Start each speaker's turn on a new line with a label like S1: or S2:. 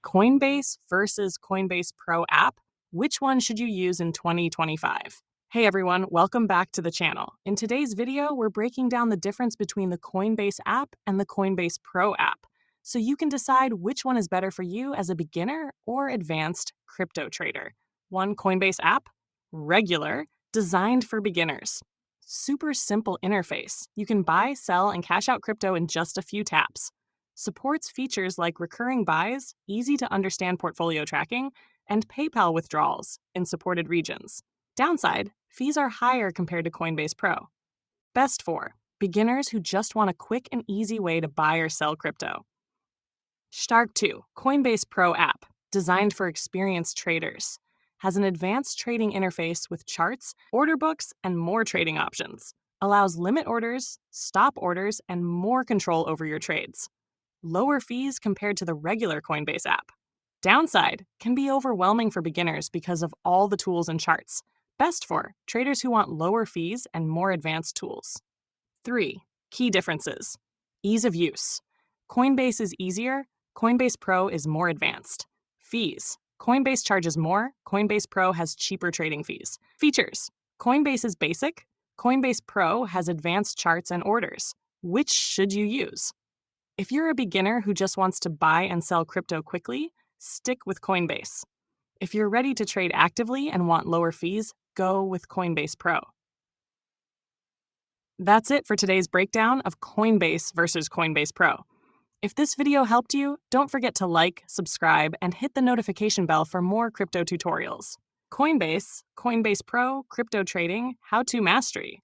S1: Coinbase versus Coinbase Pro app. Which one should you use in 2025? Hey everyone, welcome back to the channel. In today's video, we're breaking down the difference between the Coinbase app and the Coinbase Pro app, so you can decide which one is better for you as a beginner or advanced crypto trader. One Coinbase app, regular, designed for beginners. Super simple interface. You can buy, sell, and cash out crypto in just a few taps. Supports features like recurring buys, easy to understand portfolio tracking, and PayPal withdrawals in supported regions. Downside, fees are higher compared to Coinbase Pro. Best for beginners who just want a quick and easy way to buy or sell crypto. Stark 2, Coinbase Pro app, designed for experienced traders. Has an advanced trading interface with charts, order books, and more trading options. Allows limit orders, stop orders, and more control over your trades. Lower fees compared to the regular Coinbase app. Downside, can be overwhelming for beginners because of all the tools and charts. Best for traders who want lower fees and more advanced tools. 3. Key differences. Ease of use. Coinbase is easier, Coinbase Pro is more advanced. Fees. Coinbase charges more, Coinbase Pro has cheaper trading fees. Features. Coinbase is basic, Coinbase Pro has advanced charts and orders. Which should you use? If you're a beginner who just wants to buy and sell crypto quickly, stick with Coinbase. If you're ready to trade actively and want lower fees, go with Coinbase Pro. That's it for today's breakdown of Coinbase versus Coinbase Pro. If this video helped you, don't forget to like, subscribe, and hit the notification bell for more crypto tutorials. Coinbase, Coinbase Pro, crypto trading, how-to mastery.